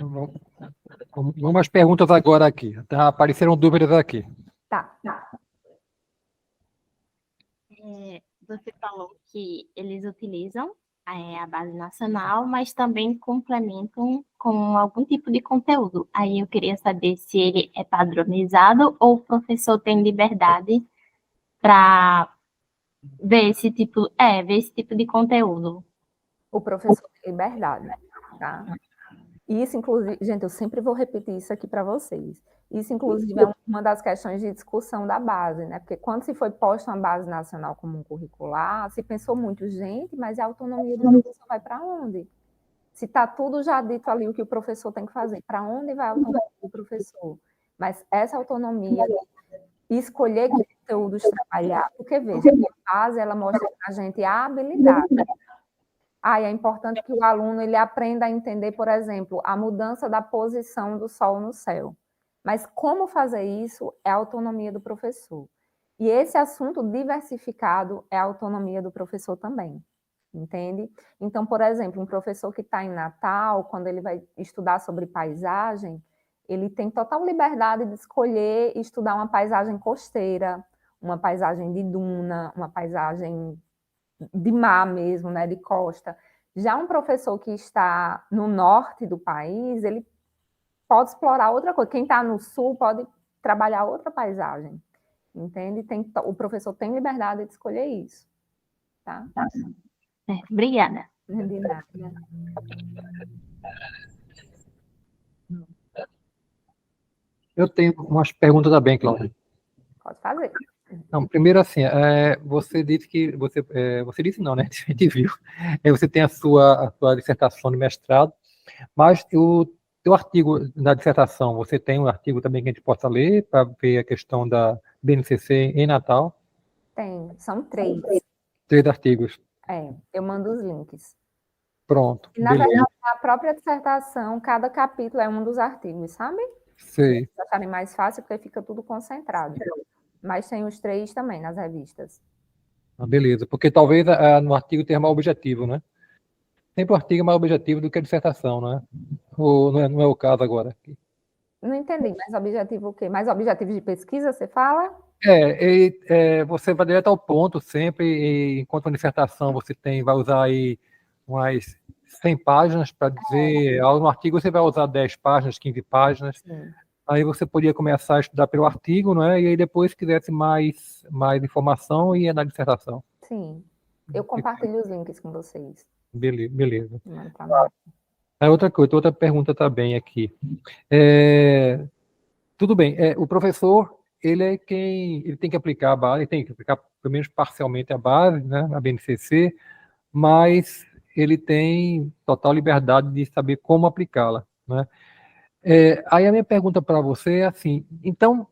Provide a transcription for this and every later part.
Vamos às perguntas agora aqui. Apareceram dúvidas aqui. Tá. Você falou que eles utilizam a base nacional, mas também complementam com algum tipo de conteúdo. Aí eu queria saber se ele é padronizado ou o professor tem liberdade para ver esse tipo de conteúdo. O professor tem liberdade, tá? Isso, inclusive, gente, eu sempre vou repetir isso aqui para vocês. Isso, inclusive, é uma das questões de discussão da base, né? Porque quando se foi posta uma base nacional comum curricular, se pensou muito, gente, mas a autonomia do professor vai para onde? Se está tudo já dito ali o que o professor tem que fazer, para onde vai a autonomia do professor? Mas essa autonomia de escolher que conteúdos trabalhar, porque, veja, a base, ela mostra para a gente a habilidade. É importante que o aluno ele aprenda a entender, por exemplo, a mudança da posição do sol no céu. Mas como fazer isso é a autonomia do professor. E esse assunto diversificado é a autonomia do professor também, entende? Então, por exemplo, um professor que está em Natal, quando ele vai estudar sobre paisagem, ele tem total liberdade de escolher estudar uma paisagem costeira, uma paisagem de duna, uma paisagem de mar mesmo, né, de costa. Já um professor que está no norte do país, ele pode explorar outra coisa. Quem está no sul pode trabalhar outra paisagem, entende? O professor tem liberdade de escolher isso, tá? Obrigada. De nada. Eu tenho umas perguntas também, Cláudia. Pode fazer. Não, primeiro assim, você disse que você disse não, né? A gente viu. Você tem a sua dissertação de mestrado, mas o teu artigo da dissertação, você tem um artigo também que a gente possa ler para ver a questão da BNCC em Natal? Tem, são 3. 3 artigos. Eu mando os links. Pronto. E, na verdade, a própria dissertação, cada capítulo é um dos artigos, sabe? Sei. Se acharem mais fácil, porque fica tudo concentrado. Mas tem os 3 também nas revistas. Beleza, porque talvez no artigo tenha mais objetivo, né? Sempre o artigo é mais objetivo do que a dissertação, né? Ou não é o caso agora? Não entendi, mais objetivo o quê? Mais objetivo de pesquisa, você fala? Você vai direto ao ponto sempre, e, enquanto uma dissertação você vai usar aí umas 100 páginas para dizer, no artigo você vai usar 10 páginas, 15 páginas, Sim. Aí você podia começar a estudar pelo artigo, né? E aí depois, se quisesse mais informação, ia na dissertação. Sim. Eu compartilho os links com vocês. Beleza. Outra pergunta também aqui. Tudo bem, o professor, ele tem que aplicar a base, tem que aplicar pelo menos parcialmente a base, né, a BNCC, mas ele tem total liberdade de saber como aplicá-la, né? Aí a minha pergunta para você é assim, então,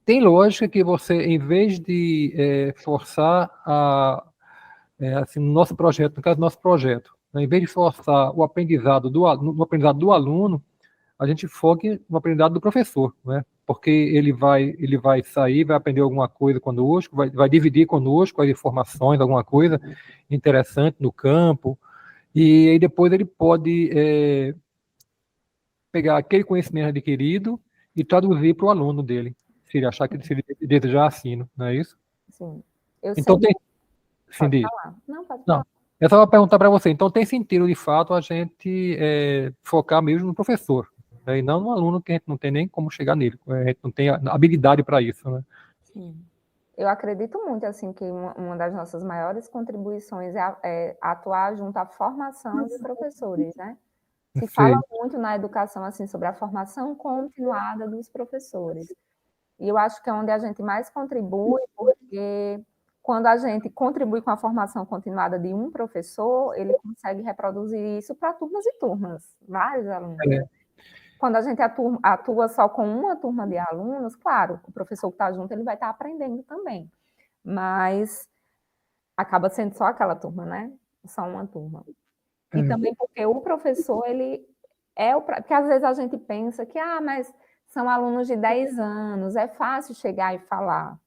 tem lógica que você, em vez de forçar assim, no nosso projeto, no caso do nosso projeto, né, em vez de forçar o aprendizado no aprendizado do aluno, a gente foque no aprendizado do professor, né? Porque ele vai sair, vai aprender alguma coisa conosco, vai dividir conosco as informações, alguma coisa interessante no campo, e aí depois ele pode pegar aquele conhecimento adquirido e traduzir para o aluno dele, se ele achar que se ele desejar assim, não é isso? Sim. Então tem... Pode falar. Não, pode falar. Eu só vou perguntar para você, então tem sentido, de fato, a gente focar mesmo no professor, né, e não no aluno, que a gente não tem nem como chegar nele, a gente não tem habilidade para isso, né? Sim. Eu acredito muito, assim, que uma das nossas maiores contribuições é atuar junto à formação de professores, né? Se fala muito na educação, assim, sobre a formação continuada dos professores. E eu acho que é onde a gente mais contribui, porque quando a gente contribui com a formação continuada de um professor, ele consegue reproduzir isso para turmas e turmas, vários alunos. Quando a gente atua só com uma turma de alunos, claro, o professor que está junto, ele vai estar aprendendo também, mas acaba sendo só aquela turma, né? Só uma turma. E também porque o professor, ele porque às vezes a gente pensa que, mas são alunos de 10 anos, é fácil chegar e falar.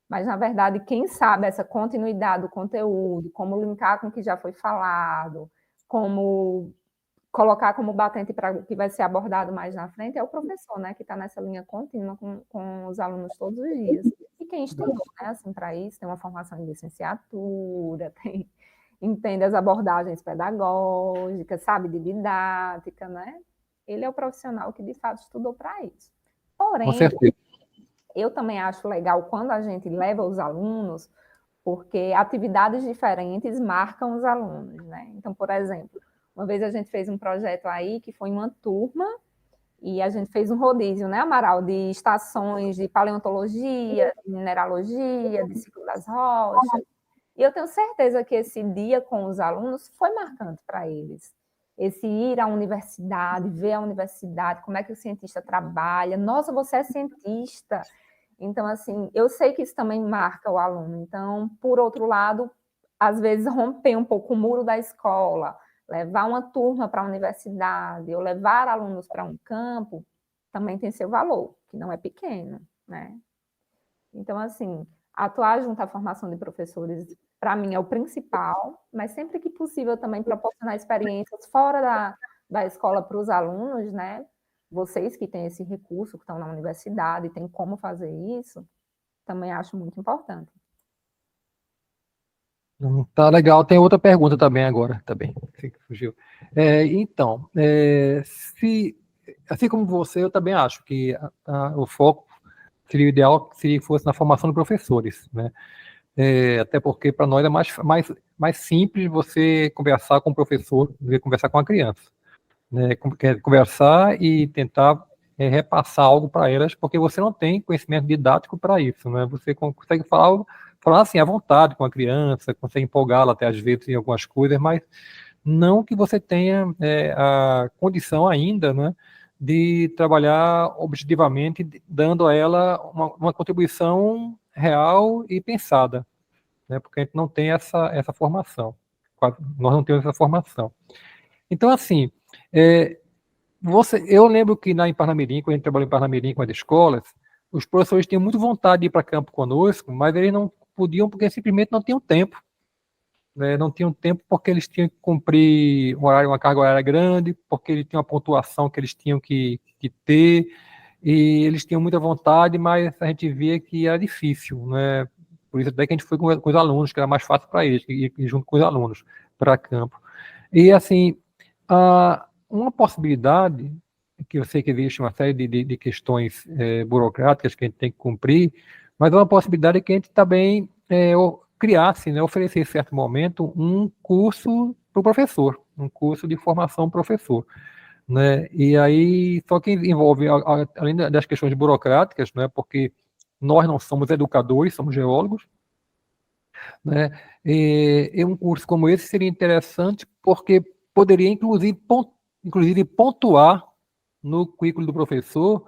Mas, na verdade, quem sabe essa continuidade do conteúdo, como linkar com o que já foi falado, como colocar como batente para o que vai ser abordado mais na frente é o professor, né, que está nessa linha contínua com os alunos todos os dias. E quem estudou, né, assim, para isso, tem uma formação em licenciatura, entende as abordagens pedagógicas, sabe, de didática, né? Ele é o profissional que, de fato, estudou para isso. Porém, Com certeza. eu também acho legal quando a gente leva os alunos, porque atividades diferentes marcam os alunos, né? Então, por exemplo, uma vez a gente fez um projeto aí que foi uma turma e a gente fez um rodízio, né, Amaral, de estações de paleontologia, de mineralogia, de ciclo das rochas. E eu tenho certeza que esse dia com os alunos foi marcante para eles. Esse ir à universidade, ver a universidade, como é que o cientista trabalha. Nossa, você é cientista. Então, assim, eu sei que isso também marca o aluno. Então, por outro lado, às vezes romper um pouco o muro da escola, levar uma turma para a universidade, ou levar alunos para um campo, também tem seu valor, que não é pequeno, né? Então, assim, atuar junto à formação de professores, para mim, é o principal, mas sempre que possível também proporcionar experiências fora da escola para os alunos, né? Vocês que têm esse recurso, que estão na universidade, têm como fazer isso, também acho muito importante. Tá legal. Tem outra pergunta também agora, também. Fugiu. Então, assim como você, eu também acho que o foco seria o ideal se fosse na formação de professores, né? Até porque para nós é mais simples você conversar com o professor do que conversar com a criança, né? Conversar e tentar repassar algo para elas, porque você não tem conhecimento didático para isso, né? Você consegue falar assim à vontade com a criança, consegue empolgá-la até às vezes em algumas coisas, mas não que você tenha a condição ainda, né, de trabalhar objetivamente, dando a ela uma contribuição real e pensada, né, porque a gente não tem essa formação. Nós não temos essa formação. Então, assim, eu lembro que em Parnamirim, quando a gente trabalhou em Parnamirim com as escolas, os professores tinham muito vontade de ir para campo conosco, mas eles não podiam porque simplesmente não tinham tempo, né? Não tinham tempo porque eles tinham que cumprir uma carga horária grande, porque eles tinham uma pontuação que eles tinham que ter, e eles tinham muita vontade, mas a gente via que era difícil, né? Por isso até que a gente foi com os alunos, que era mais fácil para eles, ir junto com os alunos para campo. E, assim, uma possibilidade, que eu sei que existe uma série de questões burocráticas que a gente tem que cumprir, mas uma possibilidade é que a gente também criasse, né, oferecesse, em certo momento, um curso para o professor, um curso de formação professor, né? E aí, só que envolve, além das questões burocráticas, né, porque nós não somos educadores, somos geólogos, né? E um curso como esse seria interessante porque poderia, inclusive pontuar no currículo do professor,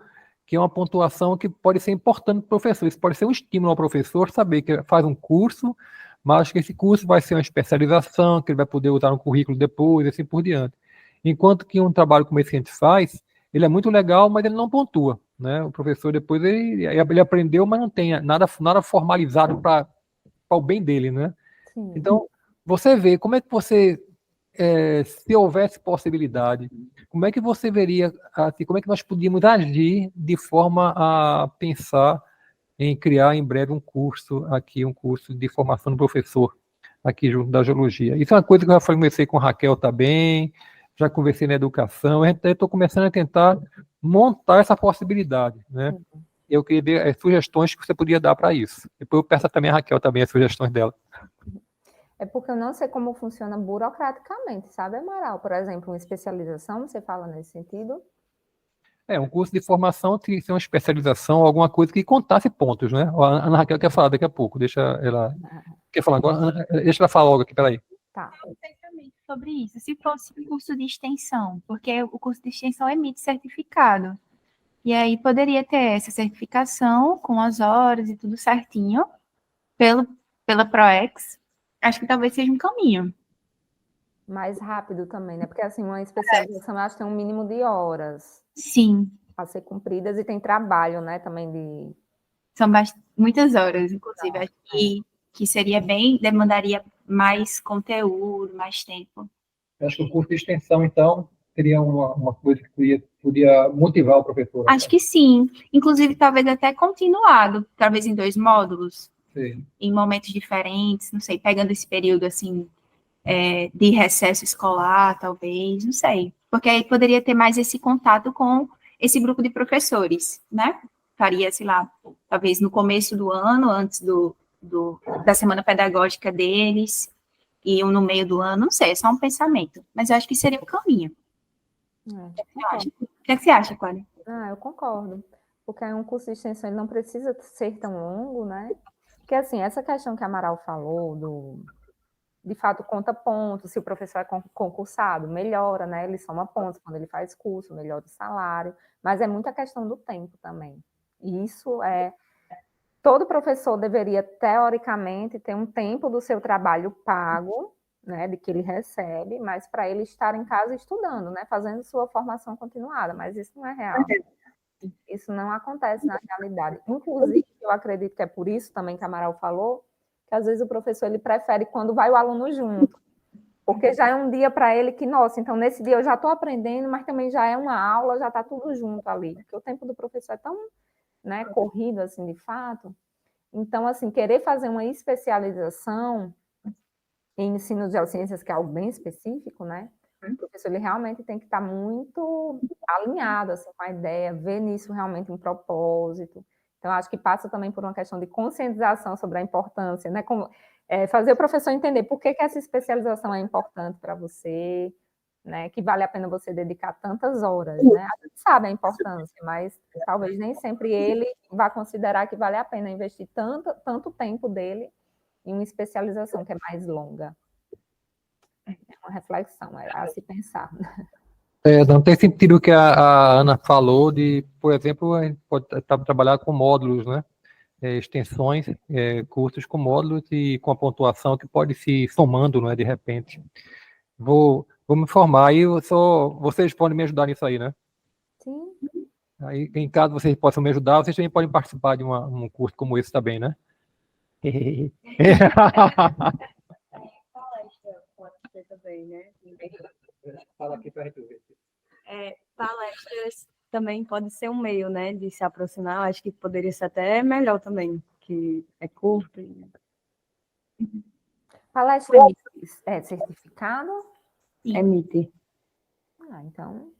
que é uma pontuação que pode ser importante para o professor. Isso pode ser um estímulo ao professor saber que faz um curso, mas que esse curso vai ser uma especialização, que ele vai poder usar no currículo depois, e assim por diante. Enquanto que um trabalho como esse que a gente faz, ele é muito legal, mas ele não pontua, né? O professor depois ele aprendeu, mas não tem nada formalizado para o bem dele, né? Sim. Então, você vê, como é que você, se houvesse possibilidade, como é que você veria, assim, como é que nós podíamos agir de forma a pensar em criar em breve um curso de formação do professor aqui junto da geologia? Isso é uma coisa que eu já conversei com a Raquel também, já conversei na educação, estou começando a tentar montar essa possibilidade, né? Eu queria ver as sugestões que você podia dar para isso. Depois eu peço também a Raquel também as sugestões dela. É porque eu não sei como funciona burocraticamente, sabe, Amaral? Por exemplo, uma especialização, você fala nesse sentido? Um curso de formação tem que ser uma especialização, alguma coisa que contasse pontos, né? A Ana Raquel quer falar daqui a pouco, deixa ela... Quer falar agora? Deixa ela falar logo aqui, peraí. Tá. Perfeitamente sobre isso. Se fosse um curso de extensão, porque o curso de extensão emite certificado. E aí poderia ter essa certificação com as horas e tudo certinho pela ProEx. Acho que talvez seja um caminho. Mais rápido também, né? Porque, assim, uma especialização, eu acho que tem um mínimo de horas. Sim. A ser cumpridas e tem trabalho, né? Também de... São muitas horas, inclusive. Acho que seria demandaria mais conteúdo, mais tempo. Eu acho que o curso de extensão, então, seria uma coisa que podia motivar o professor? Acho que sim. Inclusive, talvez até continuado, talvez em 2 módulos, Sim. em momentos diferentes, não sei, pegando esse período, assim, de recesso escolar, talvez, não sei. Porque aí poderia ter mais esse contato com esse grupo de professores, né? Faria, sei lá, talvez no começo do ano, antes da semana pedagógica deles, e no meio do ano, não sei, é só um pensamento. Mas eu acho que seria o caminho. Concordo. O que você acha, Cláudia? Eu concordo. Porque um curso de extensão ele não precisa ser tão longo, né? Porque, assim, essa questão que a Amaral falou, de fato, conta pontos, se o professor é concursado, melhora, né? Ele soma pontos quando ele faz curso, melhora o salário, mas é muita questão do tempo também. E isso todo professor deveria, teoricamente, ter um tempo do seu trabalho pago, né, de que ele recebe, mas para ele estar em casa estudando, né, fazendo sua formação continuada, mas isso não é real. Isso não acontece na realidade. Inclusive, eu acredito que é por isso também que a Amaral falou, que às vezes o professor ele prefere quando vai o aluno junto, porque já é um dia para ele que, nossa, então nesse dia eu já estou aprendendo, mas também já é uma aula, já está tudo junto ali, porque o tempo do professor é tão, né, corrido assim de fato. Então, assim, querer fazer uma especialização em ensino de geociências, que é algo bem específico, né? O professor ele realmente tem que estar muito alinhado assim, com a ideia, ver nisso realmente um propósito. Então, acho que passa também por uma questão de conscientização sobre a importância, né? Como, fazer o professor entender por que essa especialização é importante para você, né? Que vale a pena você dedicar tantas horas, né? A gente sabe a importância, mas talvez nem sempre ele vá considerar que vale a pena investir tanto tempo dele em uma especialização que é mais longa. É uma reflexão, é a se pensar. Não tem sentido o que a Ana falou de, por exemplo, a gente pode trabalhar com módulos, né? Extensões, cursos com módulos e com a pontuação que pode se somando, né, de repente. Vou me informar aí, vocês podem me ajudar nisso aí, né? Sim. Aí, em caso vocês possam me ajudar, vocês também podem participar de um curso como esse também, né? Palestra pode ser também, né? Fala aqui para a gente ver. Palestras também pode ser um meio, né, de se aproximar. Acho que poderia ser até melhor também, que é curto. Palestra é certificado? Sim. Emite. Então.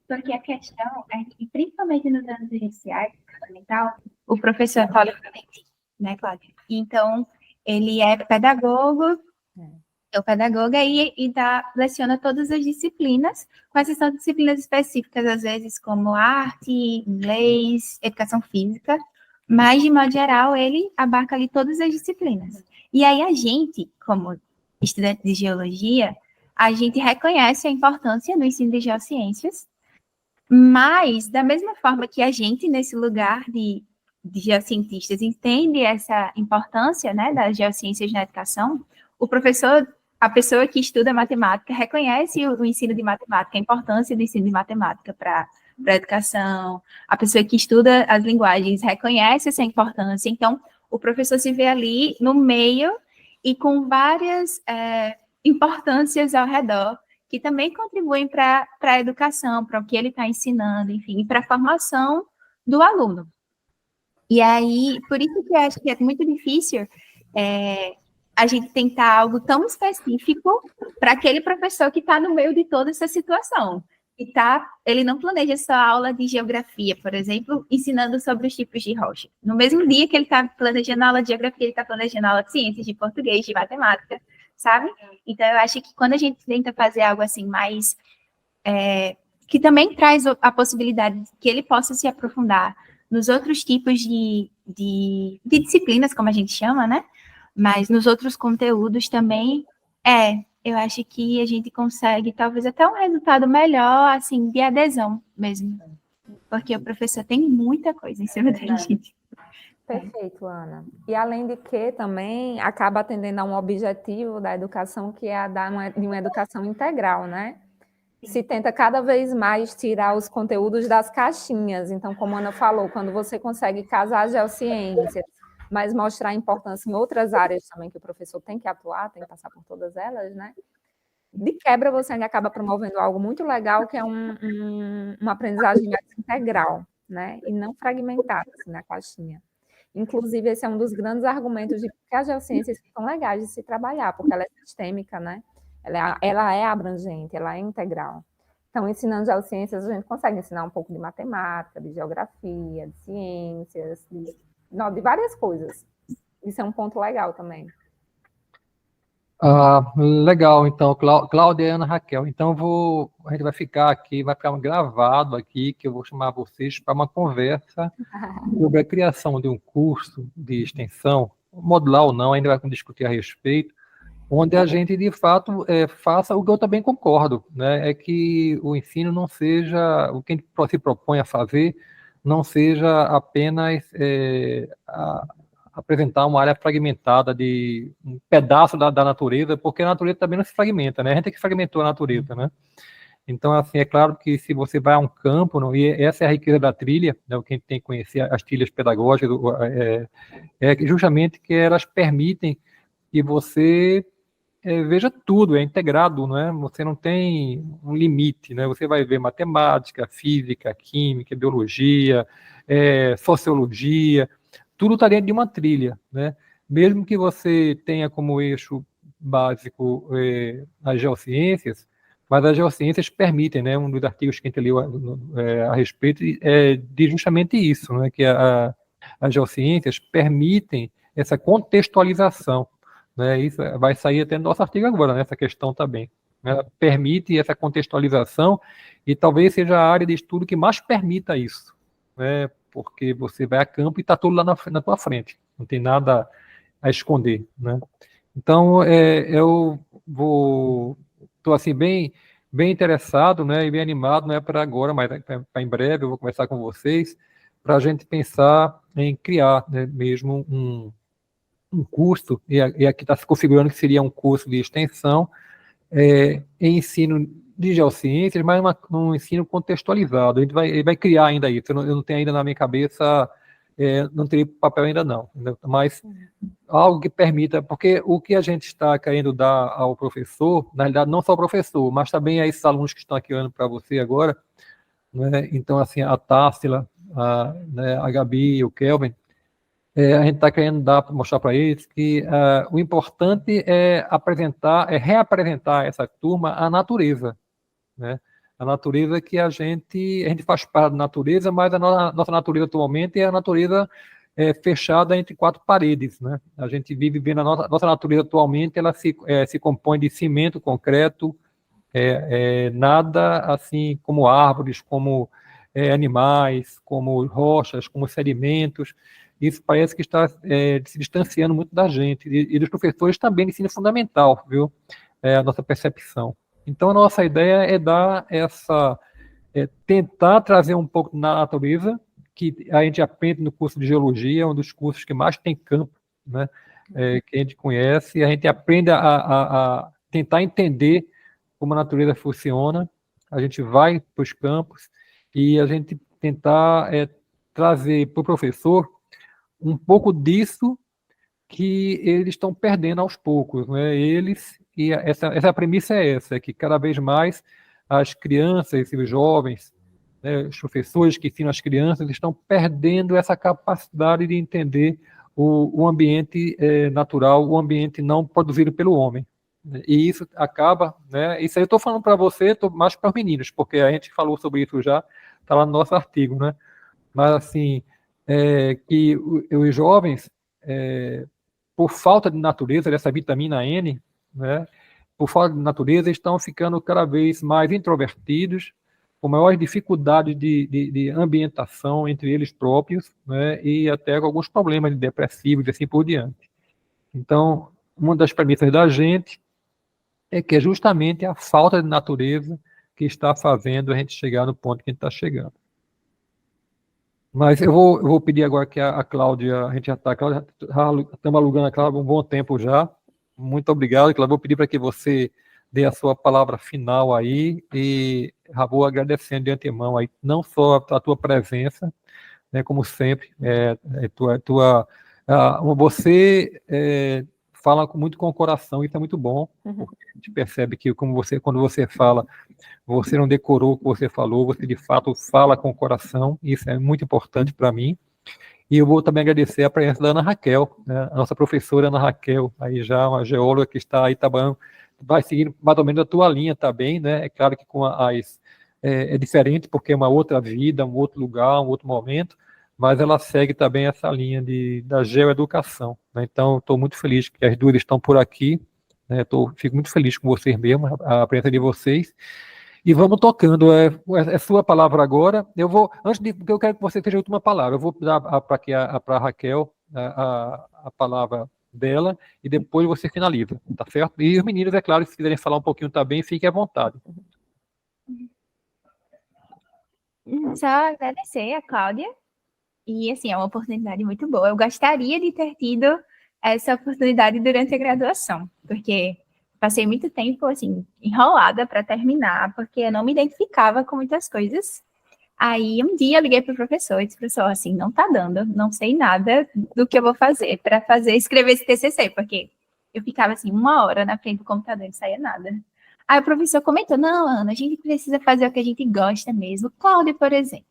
Porque a questão é que, principalmente nos anos iniciais, fundamental, o professor é polivalente, né, Cláudia? Então, ele é pedagogo, e leciona todas as disciplinas, com exceção de disciplinas específicas, às vezes, como arte, inglês, educação física, mas, de modo geral, ele abarca ali todas as disciplinas. E aí a gente, como estudante de geologia, a gente reconhece a importância do ensino de geociências, mas, da mesma forma que a gente, nesse lugar de geocientistas, entende essa importância, né, das geociências na educação, o professor, a pessoa que estuda matemática, reconhece o ensino de matemática, a importância do ensino de matemática para a educação, a pessoa que estuda as linguagens reconhece essa importância, então, o professor se vê ali no meio e com várias importâncias ao redor, que também contribuem para a educação, para o que ele está ensinando, enfim, para a formação do aluno. E aí, por isso que eu acho que é muito difícil a gente tentar algo tão específico para aquele professor que está no meio de toda essa situação. Ele não planeja só aula de geografia, por exemplo, ensinando sobre os tipos de rocha. No mesmo dia que ele está planejando a aula de geografia, ele está planejando a aula de ciências, de português, de matemática, sabe? Então, eu acho que quando a gente tenta fazer algo assim mais... que também traz a possibilidade de que ele possa se aprofundar nos outros tipos de disciplinas, como a gente chama, né? Mas nos outros conteúdos também, eu acho que a gente consegue talvez até um resultado melhor, assim, de adesão mesmo. Porque o professor tem muita coisa em cima da gente. Perfeito, Ana. E além de que também acaba atendendo a um objetivo da educação, que é a de uma educação integral, né? Se tenta cada vez mais tirar os conteúdos das caixinhas. Então, como a Ana falou, quando você consegue casar geociências, mas mostrar a importância em outras áreas também que o professor tem que atuar, tem que passar por todas elas, né? de quebra você ainda acaba promovendo algo muito legal, que é uma aprendizagem mais integral, né? E não fragmentada, assim, na caixinha. Inclusive, esse é um dos grandes argumentos de que as geociências são legais de se trabalhar, porque ela é sistêmica, né? Ela é abrangente, ela é integral. Então, ensinando geociências, a gente consegue ensinar um pouco de matemática, de geografia, de ciências, de várias coisas. Isso é um ponto legal também. Legal, então, Cláudia e Ana Raquel. Então, a gente vai ficar aqui, vai ficar gravado aqui, que eu vou chamar vocês para uma conversa sobre a criação de um curso de extensão, modular ou não, ainda vai discutir a respeito, onde a gente, de fato, faça o que eu também concordo, né? É que o ensino não seja, o que a gente se propõe a fazer, não seja apenas apresentar uma área fragmentada de um pedaço da natureza, porque a natureza também não se fragmenta, né? A gente é que fragmentou a natureza, né? Então, assim, é claro que se você vai a um campo, e essa é a riqueza da trilha, né, o que a gente tem que conhecer, as trilhas pedagógicas, justamente que elas permitem que você veja tudo, é integrado, não é? Você não tem um limite, né? Você vai ver matemática, física, química, biologia, sociologia, tudo está dentro de uma trilha, né? Mesmo que você tenha como eixo básico as geociências, mas as geociências permitem, né? Um dos artigos que a gente leu a respeito diz justamente isso, né? Que as geociências permitem essa contextualização, né? Isso vai sair até no nosso artigo agora, nessa questão também. Né? Permite essa contextualização e talvez seja a área de estudo que mais permita isso, né? Porque você vai a campo e está tudo lá na tua frente, não tem nada a esconder, né? Então, eu estou assim bem interessado, né, e bem animado, não é para agora, mas para em breve eu vou conversar com vocês para a gente pensar em criar, né, mesmo um curso, e aqui está se configurando que seria um curso de extensão em ensino de geociências, mas um ensino contextualizado. A gente vai criar ainda isso. Eu não tenho ainda na minha cabeça, não teria papel ainda não. Mas algo que permita, porque o que a gente está querendo dar ao professor, na realidade, não só ao professor, mas também a esses alunos que estão aqui olhando para você agora, né? Então, assim, a Társila, né, a Gabi, o Kelvin, a gente está querendo mostrar para eles que o importante é reapresentar essa turma à natureza, né? A natureza que a gente faz parte da natureza, mas a nossa natureza atualmente é a natureza fechada entre quatro paredes, né? A gente vive vendo a nossa natureza atualmente, ela se compõe de cimento, concreto, nada assim como árvores, como animais, como rochas, como sedimentos. Isso parece que está se distanciando muito da gente e dos professores também de ensino fundamental, viu? A nossa percepção. Então, a nossa ideia é dar tentar trazer um pouco na natureza, que a gente aprende no curso de geologia, um dos cursos que mais tem campo, né? Que a gente conhece, e a gente aprende a tentar entender como a natureza funciona, a gente vai para os campos e a gente tentar trazer para o professor um pouco disso que eles estão perdendo aos poucos, né? Essa premissa é essa, que cada vez mais as crianças e os jovens, né, os professores que ensinam as crianças, estão perdendo essa capacidade de entender o ambiente natural, o ambiente não produzido pelo homem. E isso acaba, né? Isso aí eu estou falando para você, mais para os meninos, porque a gente falou sobre isso já, está lá no nosso artigo, né? Mas assim, que os jovens, por falta de natureza, dessa vitamina N, né? Por falta de natureza, estão ficando cada vez mais introvertidos, com maiores dificuldades de ambientação entre eles próprios, né? E até com alguns problemas depressivos e assim por diante. Então, uma das premissas da gente é que é justamente a falta de natureza que está fazendo a gente chegar no ponto que a gente está chegando. Mas eu vou pedir agora que a Cláudia, a gente já está, estamos alugando a Cláudia há um bom tempo já. Muito obrigado, Cláudia. Vou pedir para que você dê a sua palavra final aí e já vou agradecendo de antemão aí, não só a tua presença, né, como sempre, você fala muito com o coração, isso é muito bom, porque a gente percebe que quando você fala, você não decorou o que você falou, você de fato fala com o coração, isso é muito importante para mim. E eu vou também agradecer a presença da Ana Raquel, né, a nossa professora Ana Raquel, aí já uma geóloga que está aí trabalhando, vai seguir mais ou menos a tua linha também, né? É claro que com é diferente, porque é uma outra vida, um outro lugar, um outro momento, mas ela segue também essa linha da geoeducação, né? Então, estou muito feliz que as duas estão por aqui, né? Fico muito feliz com vocês mesmo, a presença de vocês. E vamos tocando. É sua palavra agora. Porque eu quero que você seja a última palavra. Eu vou dar para a Raquel a palavra dela e depois você finaliza, tá certo? E os meninos, é claro, se quiserem falar um pouquinho também, fiquem à vontade. Só agradecer a Cláudia. E, assim, é uma oportunidade muito boa. Eu gostaria de ter tido essa oportunidade durante a graduação, porque passei muito tempo, assim, enrolada para terminar, porque eu não me identificava com muitas coisas. Aí, um dia, eu liguei para o professor e disse, professor, assim, não está dando, não sei nada do que eu vou fazer para escrever esse TCC, porque eu ficava, assim, 1 hora na frente do computador e não saía nada. Aí o professor comentou, não, Ana, a gente precisa fazer o que a gente gosta mesmo. Cláudia, por exemplo,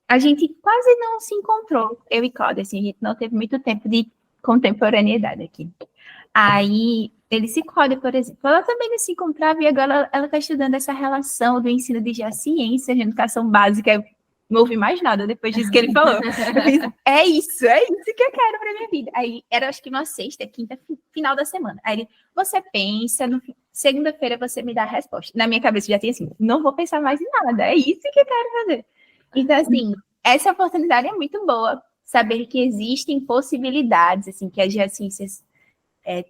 a gente quase não se encontrou, eu e Cláudia, assim, a gente não teve muito tempo de contemporaneidade aqui. Aí, ele se Cláudia, por exemplo, ela também não se encontrava e agora ela está estudando essa relação do ensino de ciências, de educação básica. Eu não ouvi mais nada depois disso que ele falou. Eu fiz, é isso que eu quero para minha vida. Aí, era acho que uma sexta, quinta, final da semana. Aí ele, você pensa, segunda-feira você me dá a resposta. Na minha cabeça já tinha assim, não vou pensar mais em nada, é isso que eu quero fazer. Então, assim, essa oportunidade é muito boa, saber que existem possibilidades, assim, que as geociências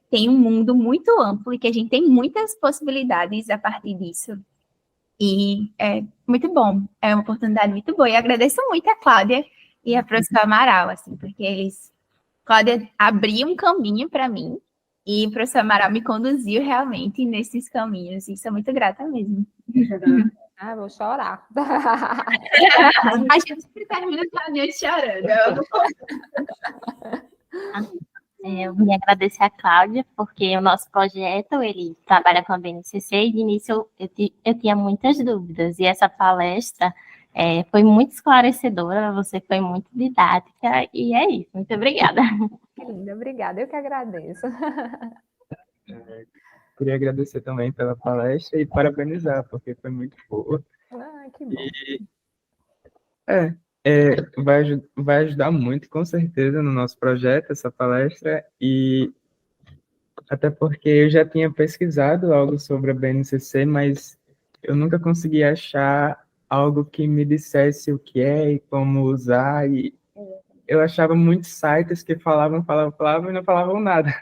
têm um mundo muito amplo e que a gente tem muitas possibilidades a partir disso. E é muito bom, é uma oportunidade muito boa. E agradeço muito a Cláudia e a professora Amaral, assim, porque Cláudia abriu um caminho para mim e o professor Amaral me conduziu realmente nesses caminhos. E sou muito grata mesmo. Ah, vou chorar. A gente sempre termina com a gente chorando. Eu vim agradecer a Cláudia, porque o nosso projeto, ele trabalha com a BNCC, e de início eu tinha muitas dúvidas, e essa palestra foi muito esclarecedora, você foi muito didática, e é isso. Muito obrigada. Que linda, obrigada. Eu que agradeço. Queria agradecer também pela palestra e parabenizar, porque foi muito boa. Ah, que bom. Vai ajudar muito, com certeza, no nosso projeto, essa palestra, e até porque eu já tinha pesquisado algo sobre a BNCC, mas eu nunca consegui achar algo que me dissesse o que é e como usar, e eu achava muitos sites que falavam e não falavam nada.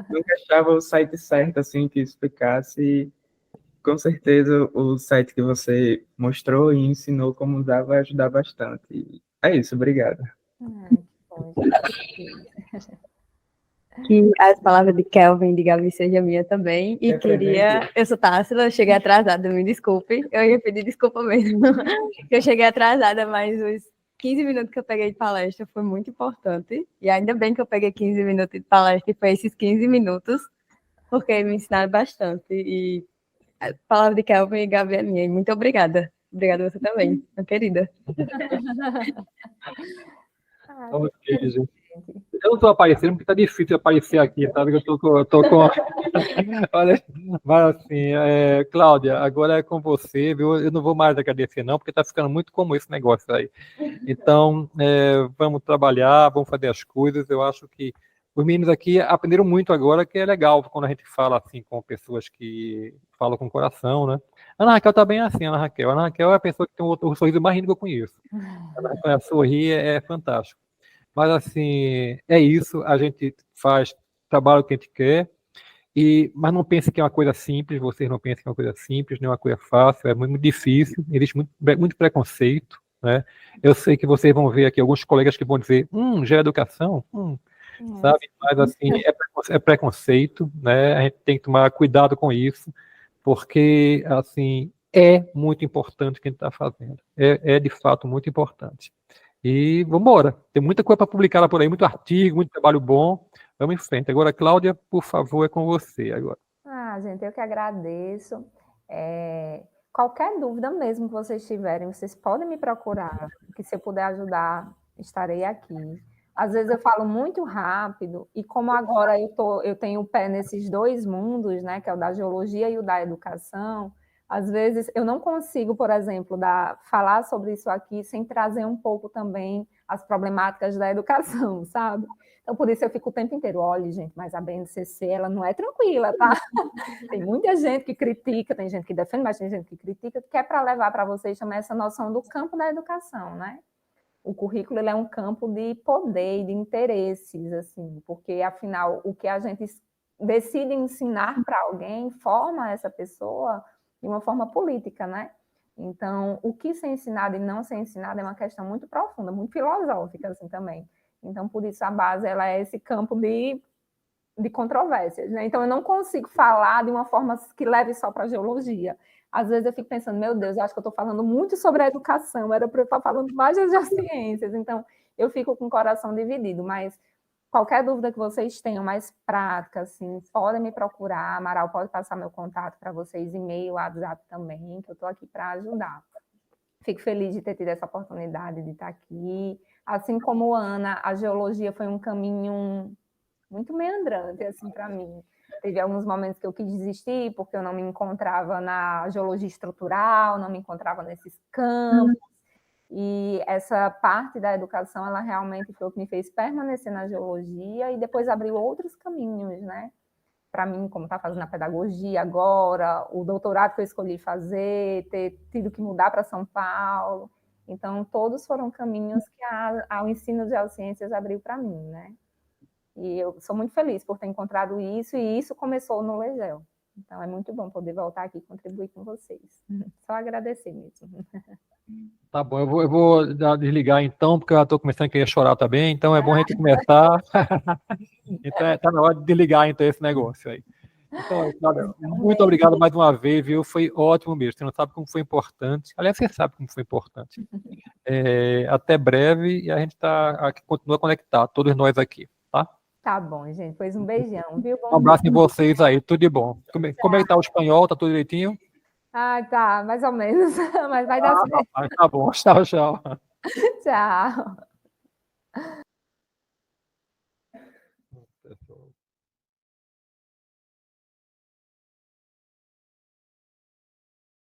Nunca achava o site certo, assim, que explicasse, e com certeza o site que você mostrou e ensinou como usar vai ajudar bastante. E é isso, obrigado. Que bom, gente. Que as palavras de Kelvin e de Gabi sejam minha também. E eu sou Tássila, eu cheguei atrasada, me desculpe. Eu ia pedir desculpa mesmo. Eu cheguei atrasada, mas os 15 minutos que eu peguei de palestra foi muito importante. E ainda bem que eu peguei 15 minutos de palestra e foi esses 15 minutos, porque me ensinaram bastante. E a palavra de Kelvin e Gabi é minha. E muito obrigada. Obrigada você também, minha querida. Ok, gente. Eu não estou aparecendo porque está difícil aparecer aqui, tá? Eu tô com... Olha, mas assim, Cláudia, agora é com você, viu? Eu não vou mais agradecer não, porque está ficando muito comum esse negócio aí. Então, vamos trabalhar, vamos fazer as coisas. Eu acho que os meninos aqui aprenderam muito agora, que é legal quando a gente fala assim com pessoas que falam com o coração, né? Ana Raquel tá bem assim, Ana Raquel. Ana Raquel é a pessoa que tem o sorriso mais lindo que eu conheço. Ela sorri, é fantástico. Mas, assim, é isso, a gente faz trabalho que a gente quer, mas não pense que é uma coisa simples, vocês não pensem que é uma coisa simples, nem uma coisa fácil, é muito difícil, existe muito preconceito, né? Eu sei que vocês vão ver aqui alguns colegas que vão dizer, já é educação, sabe? Mas, assim, é preconceito, né? A gente tem que tomar cuidado com isso, porque, assim, é muito importante o que a gente está fazendo, é de fato muito importante. E vamos embora. Tem muita coisa para publicar lá por aí, muito artigo, muito trabalho bom. Vamos em frente. Agora, Cláudia, por favor, é com você agora. Gente, eu que agradeço. Qualquer dúvida mesmo que vocês tiverem, vocês podem me procurar, que se eu puder ajudar, estarei aqui. Às vezes eu falo muito rápido, e como agora eu tenho o pé nesses dois mundos, né, que é o da geologia e o da educação, às vezes eu não consigo, por exemplo, falar sobre isso aqui sem trazer um pouco também as problemáticas da educação, sabe? Então, por isso eu fico o tempo inteiro, olha, gente, mas a BNCC, ela não é tranquila, tá? Tem muita gente que critica, tem gente que defende, mas tem gente que critica, que é para levar para vocês também essa noção do campo da educação, né? O currículo ele é um campo de poder e de interesses, assim, porque, afinal, o que a gente decide ensinar para alguém forma essa pessoa de uma forma política, né? Então, o que ser ensinado e não ser ensinado é uma questão muito profunda, muito filosófica, assim, também. Então, por isso, a base ela é esse campo de controvérsias, né? Então, eu não consigo falar de uma forma que leve só para a geologia. Às vezes eu fico pensando, meu Deus, eu acho que eu estou falando muito sobre a educação, era para eu estar falando mais das geociências. Então, eu fico com o coração dividido, mas qualquer dúvida que vocês tenham mais prática, assim, podem me procurar. Amaral pode passar meu contato para vocês, e-mail, WhatsApp também, que eu estou aqui para ajudar. Fico feliz de ter tido essa oportunidade de estar aqui. Assim como Ana, a geologia foi um caminho muito meandrante, assim, para mim. Teve alguns momentos que eu quis desistir, porque eu não me encontrava na geologia estrutural, não me encontrava nesses campos, e essa parte da educação, ela realmente foi o que me fez permanecer na geologia, e depois abriu outros caminhos, né? Para mim, como está fazendo a pedagogia agora, o doutorado que eu escolhi fazer, ter tido que mudar para São Paulo. Então, todos foram caminhos que o ensino de geociências abriu para mim, né? E eu sou muito feliz por ter encontrado isso, e isso começou no Legel. Então, é muito bom poder voltar aqui e contribuir com vocês. Só agradecer mesmo. Tá bom, eu vou desligar então, porque eu já estou começando a querer chorar também, então é bom a gente começar. Então, está na hora de desligar então esse negócio aí. Então, Cláudia, muito obrigado mais uma vez, viu? Foi ótimo mesmo. Você não sabe como foi importante. Aliás, você sabe como foi importante. Até breve, e a gente continua conectado, todos nós aqui, tá? Tá bom, gente. Pois um beijão, viu? Um abraço em vocês aí, tudo de bom. Como é que tá o espanhol? Tá tudo direitinho? Tá, mais ou menos. Mas vai dar certo. Tá bom, tchau, tchau. Tchau.